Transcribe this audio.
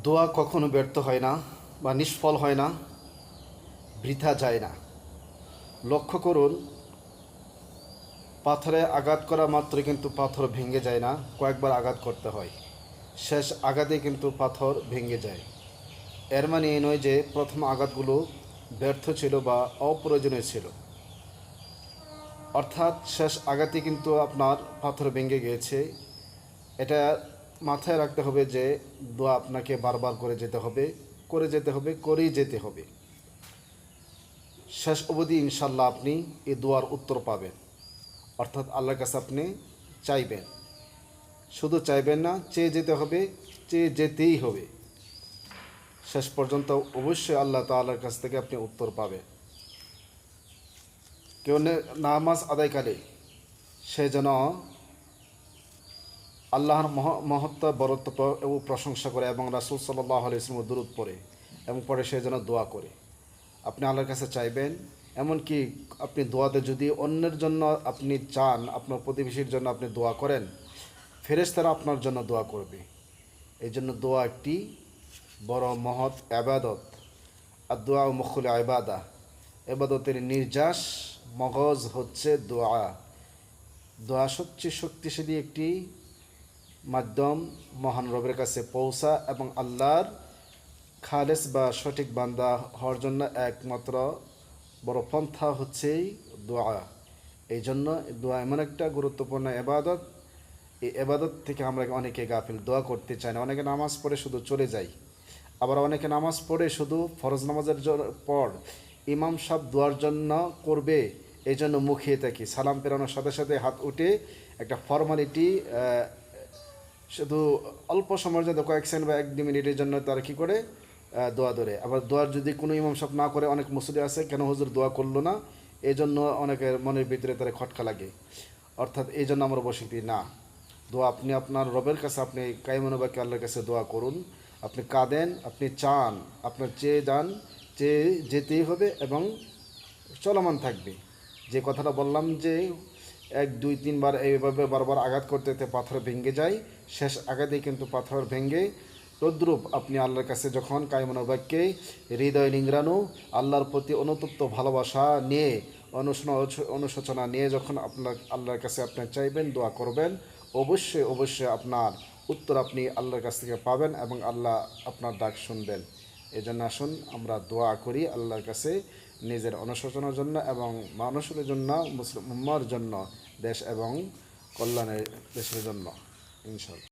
দোয়া কখনো ব্যর্থ হয় না বা নিষ্ফল হয় না, বৃথা যায় না। লক্ষ্য করুন, পাথরে আঘাত করা মাত্র কিন্তু পাথর ভেঙে যায় না, কয়েকবার আঘাত করতে হয়। শেষ আঘাতে কিন্তু পাথর ভেঙে যায়। এর মানে এই নয় যে প্রথম আঘাতগুলো ব্যর্থ ছিল বা অপ্রয়োজনীয় ছিল। অর্থাৎ শেষ আঘাতে কিন্তু আপনার পাথর ভেঙে গিয়েছে। এটা মাথায় রাখতে হবে যে দোয়া আপনাকে বারবার করে যেতে হবে, করেই যেতে হবে। শেষ অবধি ইনশাল্লাহ আপনি এই দোয়ার উত্তর পাবেন। অর্থাৎ আল্লাহর কাছে আপনি চাইবেন, শুধু চাইবেন না, চেয়ে যেতে হবে, চেয়ে যেতেই হবে। শেষ পর্যন্ত অবশ্যই আল্লাহ তাআলার কাছ থেকে আপনি উত্তর পাবেন। কেউ নামাজ আদায়কালে সে যেন আল্লাহর মহত্ব বরত্ব এবং প্রশংসা করে এবং রাসূল সাল্লাল্লাহু আলাইহি ওয়াসাল্লামের দুরূদ পড়ে এবং পরে সে যেন দোয়া করে। আপনি আল্লাহর কাছে চাইবেন, এমনকি আপনি দোয়াতে যদি অন্যের জন্য আপনি চান, আপনার প্রতিবেশীর জন্য আপনি দোয়া করেন, ফেরেশতারা আপনার জন্য দোয়া করবে। এই জন্য দোয়া একটি বড় মহৎ ইবাদত। আর দোয়া মুখুল ইবাদা, ইবাদতের নির্যাস মগজ হচ্ছে দোয়া। দোয়া সবচেয়ে শক্তিশালী একটি মাধ্যম মহান রবের কাছে পৌঁছা এবং আল্লাহর খালেস বা সঠিক বান্দা হওয়ার জন্য একমাত্র বড় পন্থা হচ্ছেই দোয়া। এই জন্য দোয়া এমন একটা গুরুত্বপূর্ণ এবাদত, এই এবাদত থেকে আমরা অনেকে গাফিল, দোয়া করতে চাই না। অনেকে নামাজ পড়ে শুধু চলে যায়, আবার অনেকে নামাজ পড়ে শুধু ফরজ নামাজের পর ইমাম সাহেব দোয়ার জন্য করবে এই জন্য মুখিয়ে থাকি, সালাম পেরানোর সাথে সাথে হাত উঠে একটা ফর্মালিটি, শুধু অল্প সময়ের জন্য কয়েক সেকেন্ড বা 1-2 মিনিটের জন্য তারা কী করে দোয়া ধরে। আবার দোয়ার যদি কোনো ইমাম সাহেব না করে, অনেক মুসল্লি আছে কেন হুজুর দোয়া করলো না, এই জন্য অনেকের মনের ভিতরে তারা খটকা লাগে। অর্থাৎ এই জন্য আমরা বসিতি না। দোয়া আপনি আপনার রবের কাছে, আপনি কায়মনোবাক্যে আল্লাহর কাছে দোয়া করুন। আপনি কাঁদেন, আপনি চান, আপনার চেয়ে যান, চেয়ে যেতেই হবে এবং চলমান থাকবে। যে কথাটা বললাম যে 1-2-3 বার এইভাবে বারবার আঘাত করতে পাথর ভেঙে যায়, শেষ আঘাতেই কিন্তু পাথর ভেঙে। তদ্রূপ আপনি আল্লাহর কাছে যখন কায়মনোবাক্যে হৃদয় নিংড়ানো, আল্লাহর প্রতি অনুতপ্ত ভালোবাসা নিয়ে, অনুশোচনা নিয়ে যখন আপনার আল্লাহর কাছে আপনি চাইবেন, দোয়া করবেন, অবশ্যই অবশ্যই আপনার উত্তর আপনি আল্লাহর কাছ থেকে পাবেন এবং আল্লাহ আপনার ডাক শুনবেন। এই জন্য আসুন আমরা দোয়া করি আল্লাহর কাছে, নিজের অনুশোচনার জন্য এবং মানুষের জন্য, মুসলিম উম্মার জন্য, দেশ এবং কল্যাণের দেশের জন্য ইনশাআল্লাহ।